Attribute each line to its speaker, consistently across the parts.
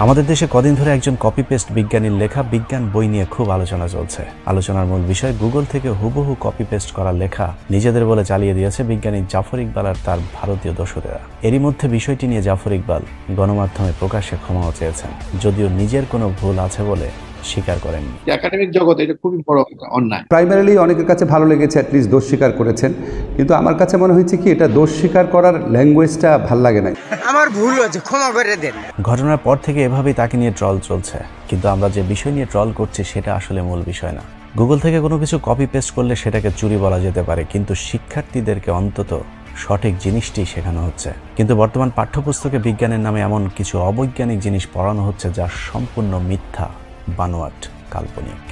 Speaker 1: আমাদের দেশে কদিন ধরে একজন কপি পেস্ট বিজ্ঞানীর লেখা বিজ্ঞান বই নিয়ে খুব আলোচনা চলছে। আলোচনার মূল বিষয়, গুগল থেকে হুবহু কপি পেস্ট করা লেখা নিজেদের বলে চালিয়ে দিয়েছে বিজ্ঞানী জাফর ইকবাল আর তার ভারতীয় দোসরেরা। এরই মধ্যে বিষয়টি নিয়ে জাফর ইকবাল গণমাধ্যমে প্রকাশ্যে ক্ষমাও চেয়েছেন, যদিও নিজের কোনো ভুল আছে বলে স্বীকার করেননি।
Speaker 2: একাডেমিক জগতে এটা খুবই বড় অন্যায়।
Speaker 3: প্রাইমারিলি অনেকের কাছে ভালো লেগেছে, অ্যাটলিস্ট দোষ স্বীকার করেছেন, কিন্তু আমার কাছে মনে হয়েছে কি এটা দোষ স্বীকার করার ল্যাঙ্গুয়েজটা ভাল লাগে না।
Speaker 4: আমার ভুল হয়েছে, ক্ষমা করে দেন।
Speaker 1: ঘটনার পর থেকে এভাবেই তাকে নিয়ে ট্রল চলছে, কিন্তু আমরা যে বিষয় নিয়ে ট্রল করছি সেটা আসলে মূল বিষয় না। গুগল থেকে কোনো কিছু কপি পেস্ট করলে সেটাকে চুরি বলা যেতে পারে, কিন্তু শিক্ষার্থীদেরকে অন্তত সঠিক জিনিসটি শেখানো হচ্ছে। কিন্তু বর্তমান পাঠ্যপুস্তকে বিজ্ঞানের নামে এমন কিছু অবৈজ্ঞানিক জিনিস পড়ানো হচ্ছে যা সম্পূর্ণ মিথ্যা, বানোয়াট, কাল্পনিক।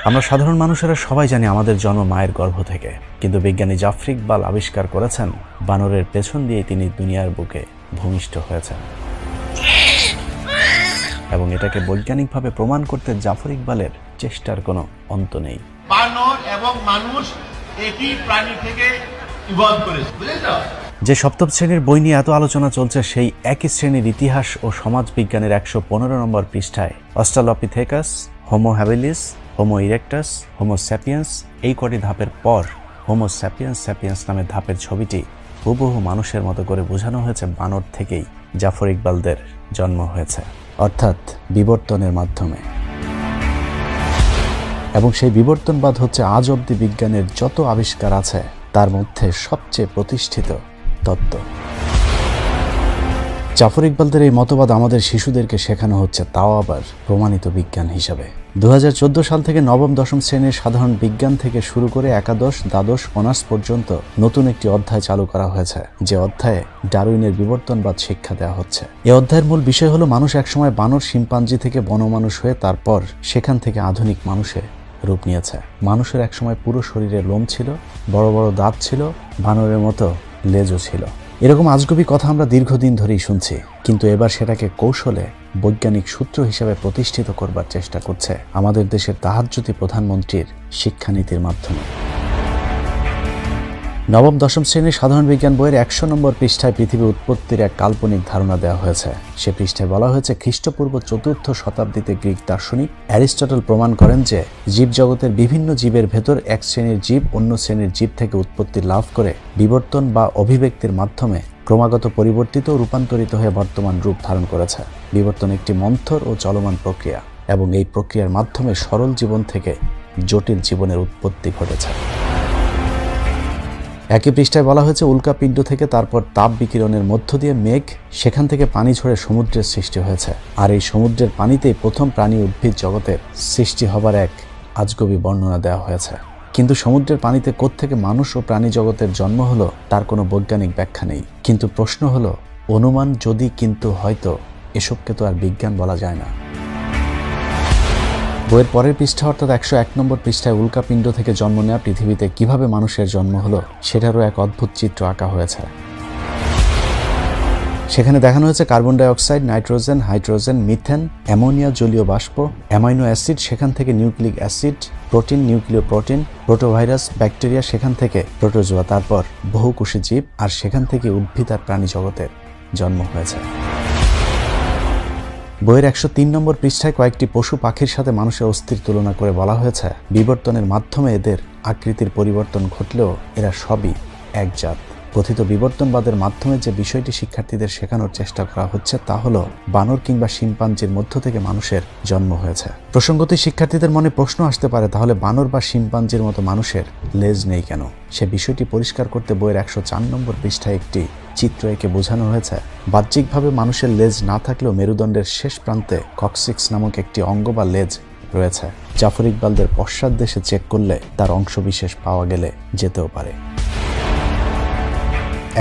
Speaker 1: আমরা সাধারণ মানুষেরা সবাই জানি আমাদের জন্ম মায়ের গর্ভ থেকে, কিন্তু বিজ্ঞানী জাফর ইকবাল আবিষ্কার করেছেন বানরের পেছন দিয়ে তিনি দুনিয়ার বুকে ভূমিষ্ঠ হয়েছেন, এবং এটাকে বৈজ্ঞানিকভাবে প্রমাণ করতে জাফর ইকবালের চেষ্টার কোনো অন্ত নেই।
Speaker 5: বানর এবং মানুষ একই প্রাণী থেকে ইভলভ করেছে, বুঝেছো?
Speaker 1: যে সপ্তম শ্রেণীর বই নিয়ে এত আলোচনা চলছে, সেই একই শ্রেণীর ইতিহাস ও সমাজ বিজ্ঞানের 115 নম্বর পৃষ্ঠায় Australopithecus, Homo habilis, Homo erectus, Homo sapiens এই কটি ধাপের পর হোমো স্যাপিয়েন্স স্যাপিয়েন্স নামের ধাপের ছবিটি হুবহু মানুষের মতো করে বোঝানো হয়েছে বানর থেকেই জাফর ইকবালদের জন্ম হয়েছে, অর্থাৎ বিবর্তনের মাধ্যমে। এবং সেই বিবর্তনবাদ হচ্ছে আজ অবধি বিজ্ঞানের যত আবিষ্কার আছে তার মধ্যে সবচেয়ে প্রতিষ্ঠিত তত্ত্ব। জাফর ইকবালদের এই মতবাদ আমাদের শিশুদেরকে শেখানো হচ্ছে, তাও আবার প্রমাণিত বিজ্ঞান হিসাবে। 2014 সাল থেকে নবম দশম শ্রেণীর সাধারণ বিজ্ঞান থেকে শুরু করে একাদশ, দ্বাদশ, অনার্স পর্যন্ত নতুন একটি অধ্যায় চালু করা হয়েছে, যে অধ্যায়ে ডারউইনের বিবর্তনবাদ শিক্ষা দেওয়া হচ্ছে। এই অধ্যায়ের মূল বিষয় হলো মানুষ একসময় বানর শিম্পাঞ্জি থেকে বনমানুষ হয়ে তারপর সেখান থেকে আধুনিক মানুষে রূপ নিয়েছে। মানুষের একসময় পুরো শরীরে লোম ছিল, বড় বড় দাঁত ছিল, বানরের মতো লেজও ছিল। এরকম আজগুবি কথা আমরা দীর্ঘদিন ধরেই শুনছি, কিন্তু এবার সেটাকে কৌশলে বৈজ্ঞানিক সূত্র হিসেবে প্রতিষ্ঠিত করবার চেষ্টা করছে আমাদের দেশের তাহাজ্জুদি প্রধানমন্ত্রীর শিক্ষানীতির মাধ্যমে। নবম দশম শ্রেণীর সাধারণ বিজ্ঞান বইয়ের 100 নম্বর পৃষ্ঠায় পৃথিবীর উৎপত্তির এক কাল্পনিক ধারণা দেওয়া হয়েছে। সে পৃষ্ঠায় বলা হয়েছে, খ্রিস্টপূর্ব 4র্থ শতাব্দীতে গ্রিক দার্শনিক অ্যারিস্টটল প্রমাণ করেন যে জীবজগতের বিভিন্ন জীবের ভেতর এক শ্রেণীর জীব অন্য শ্রেণীর জীব থেকে উৎপত্তি লাভ করে বিবর্তন বা অভিব্যক্তির মাধ্যমে ক্রমাগত পরিবর্তিত ও রূপান্তরিত হয়ে বর্তমান রূপ ধারণ করেছে। বিবর্তন একটি মন্থর ও চলমান প্রক্রিয়া, এবং এই প্রক্রিয়ার মাধ্যমে সরল জীবন থেকে জটিল জীবনের উৎপত্তি ঘটেছে। একই পৃষ্ঠায় বলা হয়েছে, উল্কাপিণ্ড থেকে তারপর তাপ বিকিরণের মধ্য দিয়ে মেঘ, সেখান থেকে পানি ঝরে সমুদ্রের সৃষ্টি হয়েছে, আর এই সমুদ্রের পানিতেই প্রথম প্রাণী উদ্ভিদ জগতের সৃষ্টি হবার এক আজগবি বর্ণনা দেওয়া হয়েছে। কিন্তু সমুদ্রের পানিতে কোত্থেকে মানুষ ও প্রাণী জগতের জন্ম হলো তার কোনো বৈজ্ঞানিক ব্যাখ্যা নেই। কিন্তু প্রশ্ন হলো, অনুমান যদি, কিন্তু হয়তো, এসবকে তো আর বিজ্ঞান বলা যায় না। বইয়ের পরের পৃষ্ঠা অর্থাৎ 101 নম্বর পৃষ্ঠায় উল্কাপিণ্ড থেকে জন্ম নেওয়া পৃথিবীতে কিভাবে মানুষের জন্ম হলো সেটারও এক অদ্ভুত চিত্র আঁকা হয়েছে। সেখানে দেখানো হয়েছে কার্বন ডাই অক্সাইড, নাইট্রোজেন, হাইড্রোজেন, মিথেন, অ্যামোনিয়া, জলীয় বাষ্প, অ্যামাইনো অ্যাসিড, সেখান থেকে নিউক্লিক অ্যাসিড, প্রোটিন, নিউক্লিয় প্রোটিন, প্রোটোভাইরাস, ব্যাকটেরিয়া, সেখান থেকে প্রোটোজোয়া, তারপর বহুকোষী জীব, আর সেখান থেকে উদ্ভিদ আর প্রাণী জগতের জন্ম হয়েছে। বইয়ের 103 নম্বর পৃষ্ঠায় কয়েকটি পশু পাখির সাথে মানুষের অস্থির তুলনা করে বলা হয়েছে, বিবর্তনের মাধ্যমে এদের আকৃতির পরিবর্তন ঘটলেও এরা সবই এক জাত। কথিত বিবর্তনবাদের মাধ্যমে যে বিষয়টি শিক্ষার্থীদের শেখানোর চেষ্টা করা হচ্ছে তা হলো বানর কিংবা শিম্পাঞ্জির মধ্য থেকে মানুষের জন্ম হয়েছে। প্রসঙ্গত শিক্ষার্থীদের মনে প্রশ্ন আসতে পারে, তাহলে বানর বা শিম্পাঞ্জির মতো মানুষের লেজ নেই কেন? সে বিষয়টি পরিষ্কার করতে বইয়ের 104 নম্বর পৃষ্ঠায় একটি চিত্র এঁকে বোঝানো হয়েছে, বাহ্যিকভাবে মানুষের লেজ না থাকলেও মেরুদণ্ডের শেষ প্রান্তে কক্সিক্স নামক একটি অঙ্গ বা লেজ রয়েছে। জাফর ইকবালদের পশ্চাৎ দেশে চেক করলে তার অংশবিশেষ পাওয়া গেলে যেতেও পারে।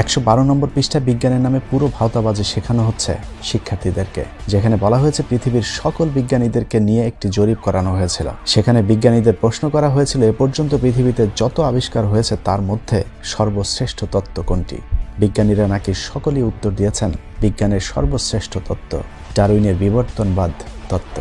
Speaker 1: 112 নম্বর পৃষ্ঠায় বিজ্ঞানের নামে পুরো ভাওতাবাজি শেখানো হচ্ছে শিক্ষার্থীদেরকে, যেখানে বলা হয়েছে পৃথিবীর সকল বিজ্ঞানীদেরকে নিয়ে একটি জরিপ করানো হয়েছিল। সেখানে বিজ্ঞানীদের প্রশ্ন করা হয়েছিল, এ পর্যন্ত পৃথিবীতে যত আবিষ্কার হয়েছে তার মধ্যে সর্বশ্রেষ্ঠ তত্ত্ব কোনটি? বিজ্ঞানীরা নাকি সকলেই উত্তর দিয়েছেন, বিজ্ঞানের সর্বশ্রেষ্ঠ তত্ত্ব ডারউইনের বিবর্তনবাদ তত্ত্ব।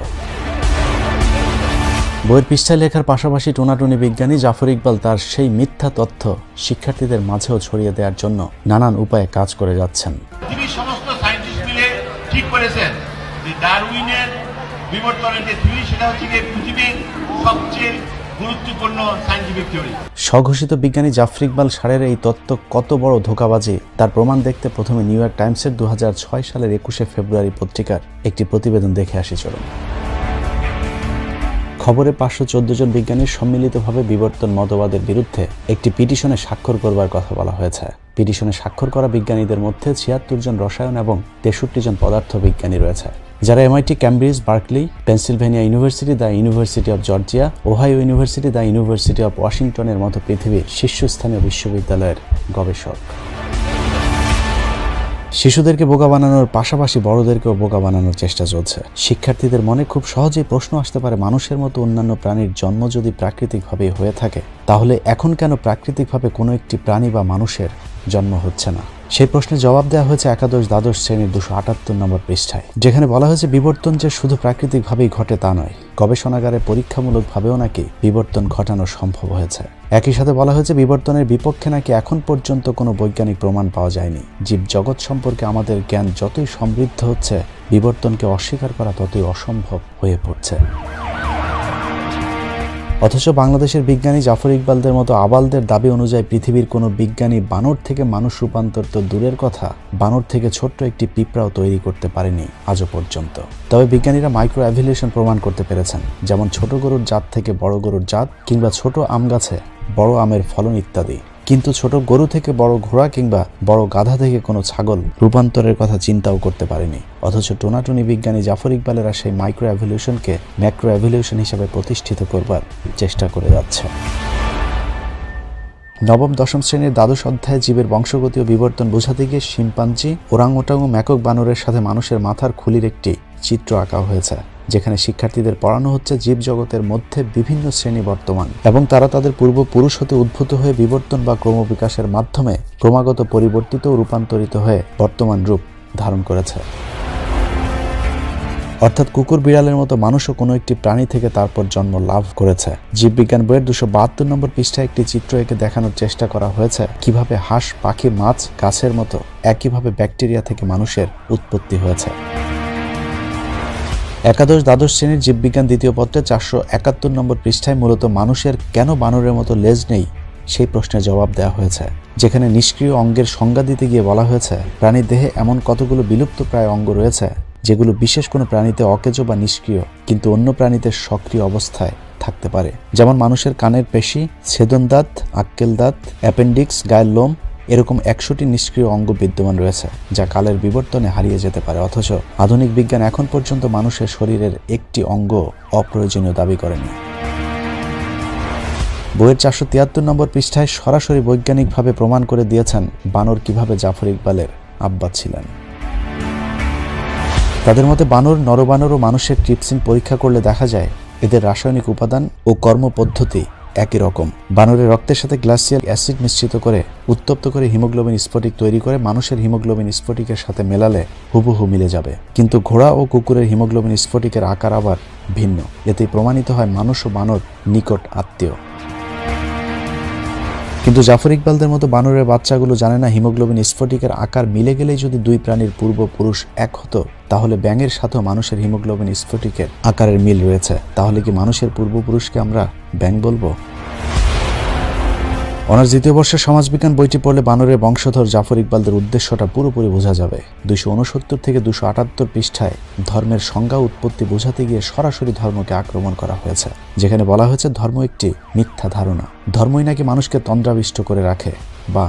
Speaker 1: বইয়ের পৃষ্ঠায় লেখার পাশাপাশি টোনাটুনি বিজ্ঞানী জাফর ইকবাল তার সেই মিথ্যা তথ্য শিক্ষার্থীদের মাঝেও ছড়িয়ে দেওয়ার জন্য নানান উপায়ে কাজ করে যাচ্ছেন।
Speaker 5: পৃথিবীর সমস্ত সায়েন্টিস্ট মিলে ঠিক করেছেন যে ডারউইনের বিবর্তনের যে থিওরি সেটা হচ্ছে যে পৃথিবীর সবচেয়ে গুরুত্বপূর্ণ সায়েন্টিফিক থিওরি।
Speaker 1: স্বঘোষিত বিজ্ঞানী জাফর ইকবাল সারের এই তত্ত্ব কত বড় ধোঁকাবাজি তার প্রমাণ দেখতে প্রথমে নিউ ইয়র্ক টাইমসের 2006 সালের 21শে ফেব্রুয়ারি পত্রিকার একটি প্রতিবেদন দেখে আসি চলুন। খবরে 514 জন বিজ্ঞানীর সম্মিলিতভাবে বিবর্তন মতবাদের বিরুদ্ধে একটি পিটিশনে স্বাক্ষর করবার কথা বলা হয়েছে। পিটিশনে স্বাক্ষর করা বিজ্ঞানীদের মধ্যে 76 জন রসায়ন এবং 63 জন পদার্থ বিজ্ঞানী রয়েছে, যারা MIT, Cambridge, Berkeley, Pennsylvania university, the university of Georgia, Ohio university, the university of ওয়াশিংটনের মতো পৃথিবীর শীর্ষস্থানীয় বিশ্ববিদ্যালয়ের গবেষক। শিশুদেরকে বোকা বানানোর পাশাপাশি বড়দেরকেও বোকা বানানোর চেষ্টা চলছে। শিক্ষার্থীদের মনে খুব সহজেই প্রশ্ন আসতে পারে, মানুষের মতো অন্যান্য প্রাণীর জন্ম যদি প্রাকৃতিকভাবে হয়ে থাকে, তাহলে এখন কেন প্রাকৃতিকভাবে কোনো একটি প্রাণী বা মানুষের জন্ম হচ্ছে না? সেই প্রশ্নের জবাব দেওয়া হয়েছে একাদশ দ্বাদশ শ্রেণীর 278 নম্বর পৃষ্ঠায়, যেখানে বলা হয়েছে বিবর্তন যে শুধু প্রাকৃতিকভাবেই ঘটে তা নয়, গবেষণাগারে পরীক্ষামূলকভাবেও নাকি বিবর্তন ঘটানো সম্ভব হয়েছে। একই সাথে বলা হয়েছে বিবর্তনের বিপক্ষে নাকি এখন পর্যন্ত কোনো বৈজ্ঞানিক প্রমাণ পাওয়া যায়নি। জীবজগৎ সম্পর্কে আমাদের জ্ঞান যতই সমৃদ্ধ হচ্ছে, বিবর্তনকে অস্বীকার করা ততই অসম্ভব হয়ে পড়ছে। অথচ বাংলাদেশের বিজ্ঞানী জাফর ইকবালদের মতো আবালদের দাবি অনুযায়ী পৃথিবীর কোনো বিজ্ঞানী বানর থেকে মানুষ রূপান্তর তো দূরের কথা, বানর থেকে ছোট্ট একটি পিঁপড়াও তৈরি করতে পারেনি আজও পর্যন্ত। তবে বিজ্ঞানীরা মাইক্রো অ্যাভিলেশন প্রমাণ করতে পেরেছেন, যেমন ছোট গরুর জাত থেকে বড় গরুর জাত, কিংবা ছোট আম গাছে বড় আমের ফলন ইত্যাদি। কিন্তু ছোট গরু থেকে বড় ঘোড়া কিংবা বড় গাধা থেকে কোনো ছাগল রূপান্তরের কথা চিন্তাও করতে পারেনি। অথচ টোনাটুনি বিজ্ঞানী জাফর ইকবালেরা সেই মাইক্রো অ্যাভিলিউশনকে ম্যাক্রো অ্যাভিলিউশন হিসেবে প্রতিষ্ঠিত করবার চেষ্টা করে যাচ্ছে। নবম দশম শ্রেণীর দ্বাদশ অধ্যায়ে জীবের বংশগতি ও বিবর্তন বোঝাতে গিয়ে শিম্পাঞ্জি, ওরাংওটাং ও ম্যাকক বানরের সাথে মানুষের মাথার খুলির একটি চিত্র আঁকা হয়েছে, যেখানে শিক্ষার্থীদের পড়ানো হচ্ছে জীবজগতের মধ্যে বিভিন্ন শ্রেণী বর্তমান এবং তারা তাদের পূর্বপুরুষ হতে উদ্ভূত হয়ে বিবর্তন বা ক্রমবিকাশের মাধ্যমে ক্রমাগত পরিবর্তিত ও রূপান্তরিত হয়ে বর্তমান রূপ ধারণ করেছে। অর্থাৎ কুকুর বিড়ালের মতো মানুষও কোনো একটি প্রাণী থেকে তারপর জন্ম লাভ করেছে। জীববিজ্ঞান বইয়ের 272 নম্বর পৃষ্ঠায় একটি চিত্র এঁকে দেখানোর চেষ্টা করা হয়েছে কিভাবে হাঁস, পাখি, মাছ, গাছের মতো একইভাবে ব্যাকটেরিয়া থেকে মানুষের উৎপত্তি হয়েছে। একাদশ দ্বাদশ শ্রেণীর জীববিজ্ঞান দ্বিতীয় পত্রে 471 নম্বর পৃষ্ঠায় মূলত মানুষের কেন বানরের মতো লেজ নেই সেই প্রশ্নের জবাব দেওয়া হয়েছে, যেখানে নিষ্ক্রিয় অঙ্গের সংজ্ঞা দিতে গিয়ে বলা হয়েছে প্রাণীর দেহে এমন কতগুলো বিলুপ্ত প্রায় অঙ্গ রয়েছে যেগুলো বিশেষ কোনো প্রাণীতে অকেজো বা নিষ্ক্রিয় কিন্তু অন্য প্রাণীতে সক্রিয় অবস্থায় থাকতে পারে। যেমন মানুষের কানের পেশি, ছেদন দাঁত, আক্কেল দাঁত, অ্যাপেন্ডিক্স, গায়ের লোম, এরকম 100টি নিষ্ক্রিয় অঙ্গ বিদ্যমান রয়েছে যা কালের বিবর্তনে হারিয়ে যেতে পারে। অথচ আধুনিক বিজ্ঞান এখন পর্যন্ত মানুষের শরীরের একটি অঙ্গ অপ্রয়োজনীয় দাবি করেনি। বইয়ের 473 নম্বর পৃষ্ঠায় সরাসরি বৈজ্ঞানিকভাবে প্রমাণ করে দিয়েছেন বানর কিভাবে জাফর ইকবালের আব্বা ছিলেন। তাদের মতে বানর, নরবানর ও মানুষের ট্রিপসিন পরীক্ষা করলে দেখা যায় এদের রাসায়নিক উপাদান ও কর্মপদ্ধতি একই রকম। বানরের রক্তের সাথে গ্লাসিয়াল অ্যাসিড মিশ্রিত করে উত্তপ্ত করে হিমোগ্লোবিন স্ফটিক তৈরি করে মানুষের হিমোগ্লোবিন স্ফটিকের সাথে মেলালে হুবহু মিলে যাবে। কিন্তু ঘোড়া ও কুকুরের হিমোগ্লোবিন স্ফটিকের আকার আবার ভিন্ন। এতেই প্রমাণিত হয় মানুষ ও বানর নিকট আত্মীয়। কিন্তু জাফর ইকবালদের মতো বানরের বাচ্চাগুলো জানে না হিমোগ্লোবিন স্ফটিকের আকার মিলে গেলেই যদি দুই প্রাণীর পূর্বপুরুষ এক হতো, তাহলে ব্যাঙের সাথেও মানুষের হিমোগ্লোবিন স্ফটিকের আকারের মিল রয়েছে। তাহলে কি মানুষের পূর্বপুরুষকে আমরা ব্যাঙ বলবো? অনার্স দ্বিতীয় বর্ষের সমাজবিজ্ঞান বইটি পড়লে বানরের বংশধর জাফর ইকবালদের উদ্দেশ্যটা পুরোপুরি বোঝা যাবে। 269 থেকে 278 পৃষ্ঠায় ধর্মের সংজ্ঞা উৎপত্তি বোঝাতে গিয়ে সরাসরি ধর্মকে আক্রমণ করা হয়েছে, যেখানে বলা হয়েছে ধর্ম একটি মিথ্যা ধারণা। ধর্মই নাকি মানুষকে তন্দ্রাবিষ্ট করে রাখে বা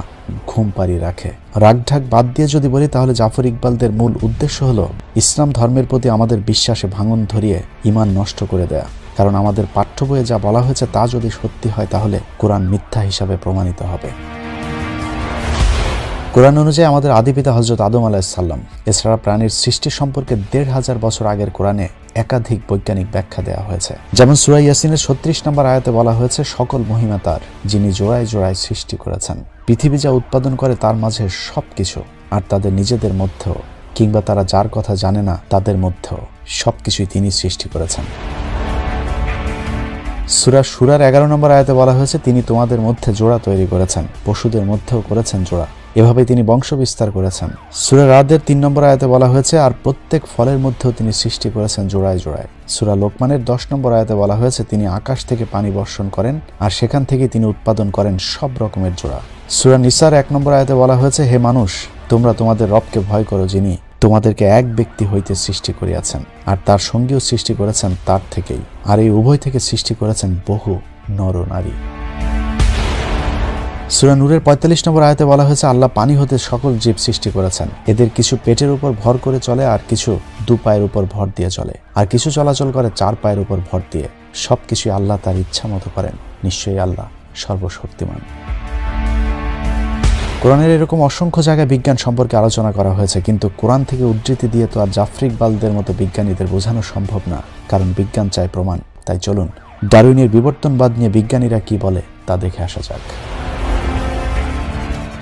Speaker 1: ঘুম পাড়িয়ে রাখে। রাগঢাক বাদ দিয়ে যদি বলি, তাহলে জাফর ইকবালদের মূল উদ্দেশ্য হলো ইসলাম ধর্মের প্রতি আমাদের বিশ্বাসে ভাঙন ধরিয়ে ঈমান নষ্ট করে দেয়া। কারণ আমাদের পাঠ্য বইয়ে যা বলা হয়েছে তা যদি সত্যি হয়, তাহলে কোরআন মিথ্যা হিসাবে প্রমাণিত হবে। কোরআন অনুযায়ী আমাদের আদিপিতা হযরত আদম আলাইহিস সালাম এছাড়া প্রাণীর সৃষ্টি সম্পর্কে ১৫০০ বছর আগের কোরআনে একাধিক বৈজ্ঞানিক ব্যাখ্যা দেওয়া হয়েছে। যেমন সূরা ইয়াসিনের ৩৬ নম্বর আয়াতে বলা হয়েছে, সকল মহিমা তার, যিনি জোড়ায় জোড়ায় সৃষ্টি করেছেন। পৃথিবী যা উৎপাদন করে তার মাঝে সবকিছু, আর তাদের নিজেদের মধ্যেও কিংবা তারা যার কথা জানে না তাদের মধ্যেও সবকিছুই তিনি সৃষ্টি করেছেন। সূরা শুরার 11 নম্বর আয়াতে বলা হয়েছে, তিনি তোমাদের মধ্যে জোড়া তৈরি করেছেন, পশুদের মধ্যেও করেছেন জোড়া, এভাবেই তিনি বংশ বিস্তার করেছেন। সূরা রাদের 3 নম্বর আয়াতে বলা হয়েছে, আর প্রত্যেক ফলের মধ্যেও তিনি সৃষ্টি করেছেন জোড়ায় জোড়ায়। সূরা লোকমানের 10 নম্বর আয়াতে বলা হয়েছে, তিনি আকাশ থেকে পানি বর্ষণ করেন আর সেখান থেকে তিনি উৎপাদন করেন সব রকমের জোড়া। সূরা নিসার 1 নম্বর আয়াতে বলা হয়েছে, হে মানুষ, তোমরা তোমাদের রবকে ভয় করো, যিনি তোমাদেরকে এক ব্যক্তি হইতে সৃষ্টি করিয়াছেন আর তার সঙ্গীও সৃষ্টি করেছেন তার থেকেই, আর এই উভয় থেকে সৃষ্টি করেছেন বহু নর নারী। সূরা নূরের 45 নম্বর আয়াতে বলা হয়েছে, আল্লাহ পানি হতে সকল জীব সৃষ্টি করেছেন, এদের কিছু পেটের উপর ভর করে চলে আর কিছু 2 পায়ের উপর ভর দিয়ে চলে আর কিছু চলাচল করে 4 পায়ের উপর ভর দিয়ে। সবকিছু আল্লাহ তার ইচ্ছা মতো করেন, নিশ্চয়ই আল্লাহ সর্বশক্তিমান। কোরআনের এরকম অসংখ্য জায়গায় বিজ্ঞান সম্পর্কে আলোচনা করা হয়েছে, কিন্তু কোরআন থেকে উদ্ধৃতি দিয়ে তো আর জাফর ইকবালদের মতো বিজ্ঞানীদের বোঝানো সম্ভব না, কারণ বিজ্ঞান চায় প্রমাণ। তাই চলুন ডারউইনের বিবর্তনবাদ নিয়ে বিজ্ঞানীরা কি বলে তা দেখে আসা যাক।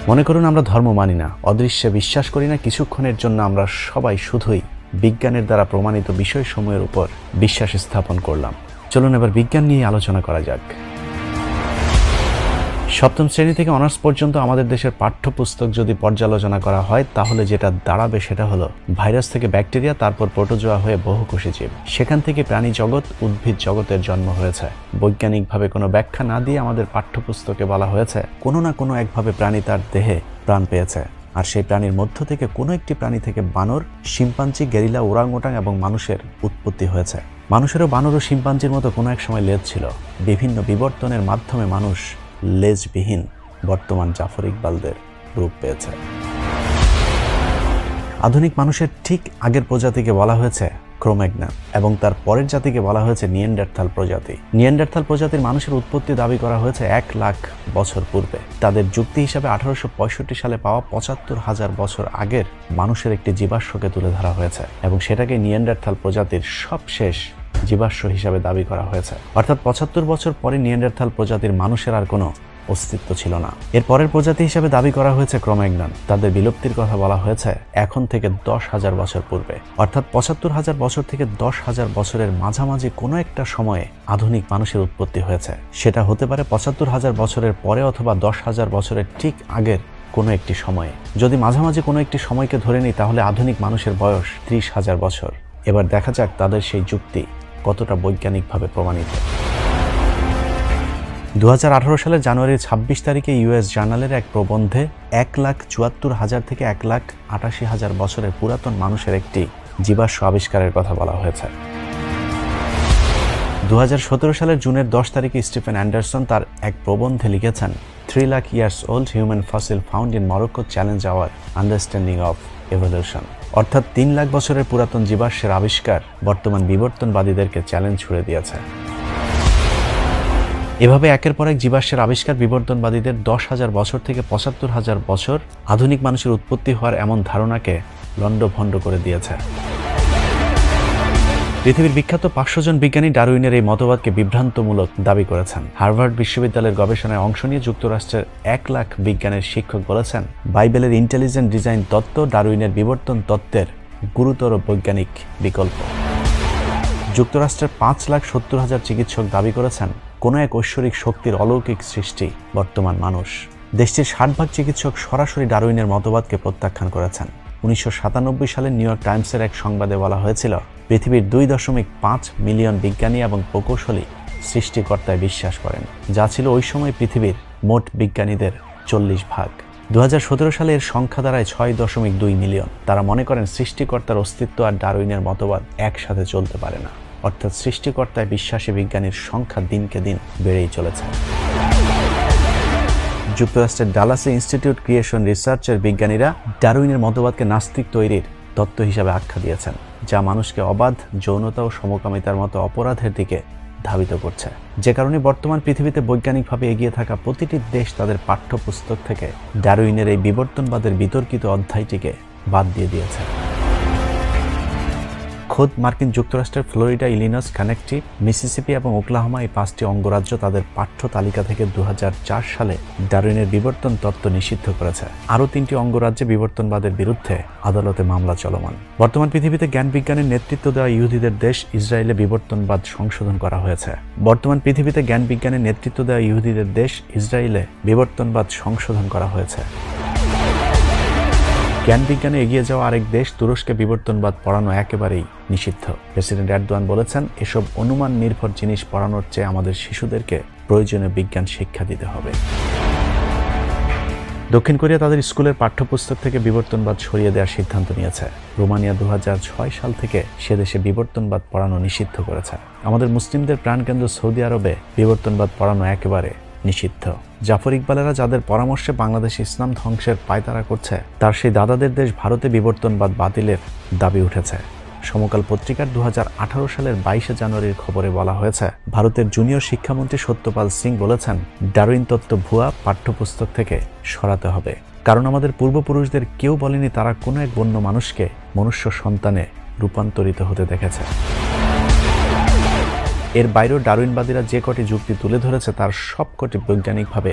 Speaker 1: মনে করুন আমরা ধর্ম মানি না, অদৃশ্যে বিশ্বাস করি না, কিছুক্ষণের জন্য আমরা সবাই শুধুই বিজ্ঞানের দ্বারা প্রমাণিত বিষয়সমূহের উপর বিশ্বাস স্থাপন করলাম। চলুন এবার বিজ্ঞান নিয়ে আলোচনা করা যাক। সপ্তম শ্রেণী থেকে অনার্স পর্যন্ত আমাদের দেশের পাঠ্যপুস্তক যদি পর্যালোচনা করা হয় তাহলে যেটা দাঁড়াবে সেটা হলো ভাইরাস থেকে ব্যাকটেরিয়া, তারপর প্রোটোজোয়া হয়ে বহুকোষী জীব, সেখান থেকে প্রাণী জগৎ, উদ্ভিদ জগতের জন্ম হয়েছে। বৈজ্ঞানিকভাবে কোনো ব্যাখ্যা না দিয়ে আমাদের পাঠ্যপুস্তকে বলা হয়েছে কোনো না কোনো একভাবে প্রাণী তার দেহে প্রাণ পেয়েছে, আর সেই প্রাণীর মধ্য থেকে কোনো একটি প্রাণী থেকে বানর, শিম্পাঞ্জি, গেরিলা, ওরাংওটাং এবং মানুষের উৎপত্তি হয়েছে। মানুষেরও বানর ও শিম্পাঞ্জির মতো কোনো এক সময় লেজ ছিল। বিভিন্ন বিবর্তনের মাধ্যমে মানুষ লেজবিহীন বর্তমান জাফর ইকবালদের রূপ পেয়েছে। আধুনিক মানুষের ঠিক আগের প্রজাতিকে বলা হয়েছে ক্রোম্যাগনন এবং তার পরের জাতিকে বলা হয়েছে নিয়েন্ডারথাল প্রজাতি। নিয়েন্ডারথাল প্রজাতির মানুষের উৎপত্তি দাবি করা হয়েছে 1 লাখ বছর পূর্বে। তাদের যুক্তি হিসাবে 1865 সালে পাওয়া 75,000 বছর আগের মানুষের একটি জীবাশ্মকে তুলে ধরা হয়েছে এবং সেটাকে নিয়েন্ডারথাল প্রজাতির সবশেষ জীবাশ্ম হিসাবে দাবি করা হয়েছে। অর্থাৎ 75 বছর পরে নিয়েন্ডারথাল প্রজাতির মানুষের আর কোনো অস্তিত্ব ছিল না। এর পরের প্রজাতি হিসাবে দাবি করা হয়েছে ক্রোম্যাগনন। তাদের বিলুপ্তির কথা বলা হয়েছে এখন থেকে 10,000 বছর পূর্বে। অর্থাৎ 75,000 বছর থেকে 10,000 বছরের মাঝামাঝি কোনো একটা সময়ে আধুনিক মানুষের উৎপত্তি হয়েছে। সেটা হতে পারে 75,000 বছরের পরে অথবা 10,000 বছরের ঠিক আগের কোনো একটি সময়ে। যদি মাঝামাঝি কোনো একটি সময়কে ধরে নিই তাহলে আধুনিক মানুষের বয়স 30,000 বছর। এবার দেখা যাক তাদের সেই যুক্তি কতটা বৈজ্ঞানিকভাবে প্রমাণিত। 2018 সালের জানুয়ারির 26 তারিখে ইউএস জার্নালের এক প্রবন্ধে 1,74,000 থেকে 1,88,000 বছরের পুরাতন মানুষের একটি জীবাশ্ম আবিষ্কারের কথা বলা হয়েছে। 2017 সালের জুনের 10 তারিখে স্টিফেন অ্যান্ডারসন তার এক প্রবন্ধে লিখেছেন, 3 lakh years old human fossil found in Morocco challenge our understanding of evolution. অর্থাৎ 3 লাখ বছরের পুরাতন জীবাশ্মের আবিষ্কার বর্তমান বিবর্তনবাদীদেরকে চ্যালেঞ্জ ছুড়ে দিয়েছে। এভাবে একের পর এক জীবাশ্মের আবিষ্কার বিবর্তনবাদীদের 10,000 বছর থেকে 75,000 বছর আধুনিক মানুষের উৎপত্তি হওয়ার এমন ধারণাকে লণ্ডভণ্ড করে দিয়েছে। পৃথিবীর বিখ্যাত 500 জন বিজ্ঞানী ডারউইনের এই মতবাদকে বিভ্রান্তমূলক দাবি করেছেন। হার্ভার্ড বিশ্ববিদ্যালয়ের গবেষণায় অংশ নিয়ে যুক্তরাষ্ট্রের 1 লাখ বিজ্ঞানের শিক্ষক বলেছেন, বাইবেলের ইন্টেলিজেন্ট ডিজাইন তত্ত্ব ডারউইনের বিবর্তন তত্ত্বের গুরুতর বৈজ্ঞানিক বিকল্প। যুক্তরাষ্ট্রের 5,70,000 চিকিৎসক দাবি করেছেন কোনো এক ঐশ্বরিক শক্তির অলৌকিক সৃষ্টি বর্তমান মানুষ। দেশটির 60% চিকিৎসক সরাসরি ডারউইনের মতবাদকে প্রত্যাখ্যান করেছেন। 1997 সালে নিউ ইয়র্ক টাইমসের এক সংবাদে বলা হয়েছিল, পৃথিবীর 2.5 মিলিয়ন বিজ্ঞানী এবং প্রকৌশলী সৃষ্টিকর্তায় বিশ্বাস করেন, যা ছিল ওই সময় পৃথিবীর মোট বিজ্ঞানীদের 40 ভাগ। 2017 সালে এর সংখ্যা দাঁড়ায় 6.2 মিলিয়ন। তারা মনে করেন সৃষ্টিকর্তার অস্তিত্ব আর ডারউইনের মতবাদ একসাথে চলতে পারে না। অর্থাৎ সৃষ্টিকর্তায় বিশ্বাসী বিজ্ঞানীর সংখ্যা দিনকে দিন বেড়েই চলেছে। যুক্তরাষ্ট্রের ডালাসে ইনস্টিটিউট ক্রিয়েশন রিসার্চের বিজ্ঞানীরা ডারউইনের মতবাদকে নাস্তিক তৈরির তত্ত্ব হিসাবে আখ্যা দিয়েছেন, যা মানুষকে অবাধ, যৌনতা ও সমকামিতার মতো অপরাধের দিকে ধাবিত করছে। যে কারণে বর্তমান পৃথিবীতে বৈজ্ঞানিকভাবে এগিয়ে থাকা প্রতিটি দেশ তাদের পাঠ্যপুস্তক থেকে ডারউইনের এই বিবর্তনবাদের বিতর্কিত অধ্যায়টিকে বাদ দিয়ে দিয়েছে। খোদ মার্কিন যুক্তরাষ্ট্রের ফ্লোরিডা, ইলিনস, কানেকটি, মিসিসিপি এবং ওকলাহোমা এই 5টি অঙ্গরাজ্য তাদের পাঠ্য তালিকা থেকে 2004 সালে ডারউইনের বিবর্তন তত্ত্ব নিষিদ্ধ করেছে। আরও 3টি অঙ্গরাজ্যে বিবর্তনবাদের বিরুদ্ধে আদালতে মামলা চলমান। বর্তমান পৃথিবীতে জ্ঞান বিজ্ঞানের নেতৃত্ব দেওয়া ইহুদিদের দেশ ইসরায়েলে বিবর্তনবাদ সংশোধন করা হয়েছে। বর্তমান পৃথিবীতে জ্ঞান বিজ্ঞানের নেতৃত্ব দেওয়া ইহুদিদের দেশ ইসরায়েলে বিবর্তনবাদ সংশোধন করা হয়েছে। জ্ঞান বিজ্ঞানে এগিয়ে যাওয়া আরেক দেশ তুরস্কে বিবর্তনবাদ পড়ানো একেবারেই নিষিদ্ধ। প্রেসিডেন্ট এরদোয়ান বলেছেন, এসব অনুমান নির্ভর জিনিস পড়ানোর চেয়ে আমাদের শিশুদেরকে প্রয়োজনীয় বিজ্ঞান শিক্ষা দিতে হবে। দক্ষিণ কোরিয়া তাদের স্কুলের পাঠ্যপুস্তক থেকে বিবর্তনবাদ সরিয়ে দেওয়ার সিদ্ধান্ত নিয়েছে। রোমানিয়া 2006 সাল থেকে সে দেশে বিবর্তনবাদ পড়ানো নিষিদ্ধ করেছে। আমাদের মুসলিমদের প্রাণকেন্দ্র সৌদি আরবে বিবর্তনবাদ পড়ানো একেবারে নিষিদ্ধ। জাফর ইকবালেরা যাদের পরামর্শে বাংলাদেশ ইসলাম ধ্বংসের পায়তারা করছে, তার সেই দাদাদের দেশ ভারতে বিবর্তনবাদ বাতিলের দাবি উঠেছে। সমকাল পত্রিকার 2018 সালের 22 জানুয়ারির খবরে বলা হয়েছে, ভারতের জুনিয়র শিক্ষামন্ত্রী সত্যপাল সিং বলেছেন, ডারউইন তত্ত্ব ভুয়া, পাঠ্যপুস্তক থেকে সরাতে হবে। কারণ আমাদের পূর্বপুরুষদের কেউ বলেনি তারা কোনো এক বন্য মানুষকে মনুষ্য সন্তানে রূপান্তরিত হতে দেখেছে। এর বাইরেও ডারউইনবাদীরা যে কটি যুক্তি তুলে ধরেছে তার সবকটি বৈজ্ঞানিকভাবে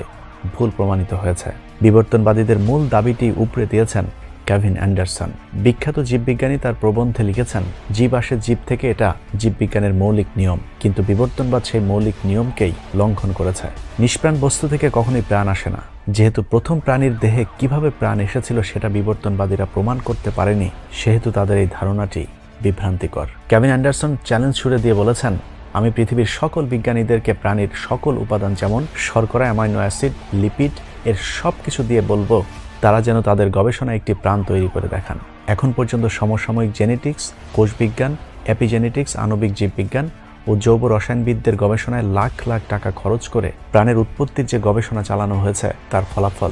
Speaker 1: ভুল প্রমাণিত হয়েছে। বিবর্তনবাদীদের মূল দাবিটি উপড়ে দিয়েছেন কেভিন অ্যান্ডারসন। বিখ্যাত জীববিজ্ঞানী তার প্রবন্ধে লিখেছেন, জীব আসে জীব থেকে, এটা জীববিজ্ঞানের মৌলিক নিয়ম, কিন্তু বিবর্তনবাদ সেই মৌলিক নিয়মকেই লঙ্ঘন করেছে। নিষ্প্রাণ বস্তু থেকে কখনোই প্রাণ আসে না। যেহেতু প্রথম প্রাণীর দেহে কিভাবে প্রাণ এসেছিল সেটা বিবর্তনবাদীরা প্রমাণ করতে পারেনি, সেহেতু তাদের এই ধারণাটি বিভ্রান্তিকর। কেভিন অ্যান্ডারসন চ্যালেঞ্জ ছুড়ে দিয়ে বলেছেন, আমি পৃথিবীর সকল বিজ্ঞানীদেরকে প্রাণীর সকল উপাদান যেমন শর্করা, অ্যামাইনো অ্যাসিড, লিপিড এর সব কিছু দিয়ে বলবো তারা যেন তাদের গবেষণায় একটি প্রাণ তৈরি করে দেখান। এখন পর্যন্ত সমসাময়িক জেনেটিক্স, কোষবিজ্ঞান, এপিজেনেটিক্স, আণবিক জীববিজ্ঞান ও জৈব রসায়নবিদদের গবেষণায় লাখ লাখ টাকা খরচ করে প্রাণের উৎপত্তির যে গবেষণা চালানো হয়েছে তার ফলাফল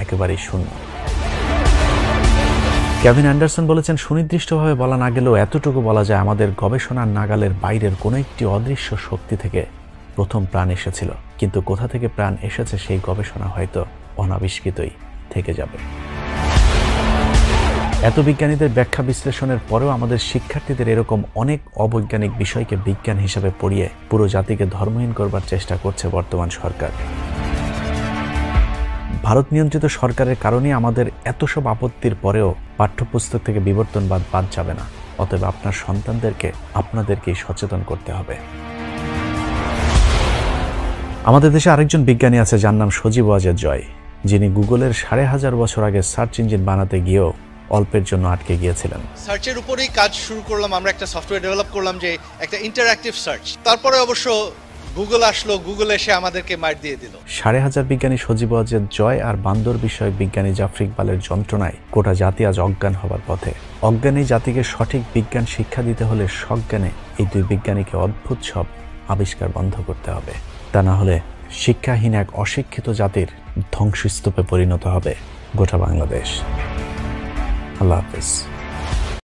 Speaker 1: একেবারেই শূন্য। কেভিন অ্যান্ডারসন বলেছেন, সুনির্দিষ্টভাবে বলা না গেলেও এতটুকু বলা যায়, আমাদের গবেষণার নাগালের বাইরের কোনো একটি অদৃশ্য শক্তি থেকে প্রথম প্রাণ এসেছিল, কিন্তু কোথা থেকে প্রাণ এসেছে সেই গবেষণা হয়তো অনাবিষ্কৃতই থেকে যাবে। এত বিজ্ঞানীদের ব্যাখ্যা বিশ্লেষণের পরেও আমাদের শিক্ষার্থীদের এরকম অনেক অবৈজ্ঞানিক বিষয়কে বিজ্ঞান হিসেবে পড়িয়ে পুরো জাতিকে ধর্মহীন করবার চেষ্টা করছে বর্তমান সরকার। ভারত নিয়ন্ত্রিত সরকারের কারণে আমাদের এত সব আপত্তির পরেও পাঠ্যপুস্তক থেকে বিবর্তনবাদ বাদ যাবে না। অতএব আপনার সন্তানদেরকে আপনাদেরকেই সচেতন করতে হবে। আমাদের দেশে আরেকজন বিজ্ঞানী আছে যার নাম সজীব ওয়াজেদ জয়, যিনি গুগলের 5,500 বছর আগে সার্চ ইঞ্জিন বানাতে গিয়েও অল্পের জন্য আটকে গিয়েছিলেন।
Speaker 6: সার্চের উপরেই কাজ শুরু করলাম, আমরা একটা সফটওয়্যার ডেভেলপ করলাম যে একটা ইন্টারঅ্যাক্টিভ সার্চ। তারপরে অবশ্য গুগল আসলো, গুগল এসে আমাদেরকে মার দিয়ে দিল। 5,500
Speaker 1: বিজ্ঞানী সজীব ওয়াজেদ জয় আর বান্দর বিষয়ক বিজ্ঞানী জাফর ইকবালের যন্ত্রণায় গোটা জাতি আজ অজ্ঞান হবার পথে। অজ্ঞানী জাতিকে সঠিক বিজ্ঞান শিক্ষা দিতে হলে সজ্ঞানে এই দুই বিজ্ঞানীকে অদ্ভুত সব আবিষ্কার বন্ধ করতে হবে। তা না হলে শিক্ষাহীন এক অশিক্ষিত জাতির ধ্বংসস্তূপে পরিণত হবে গোটা বাংলাদেশ। আল্লাহ হাফেজ।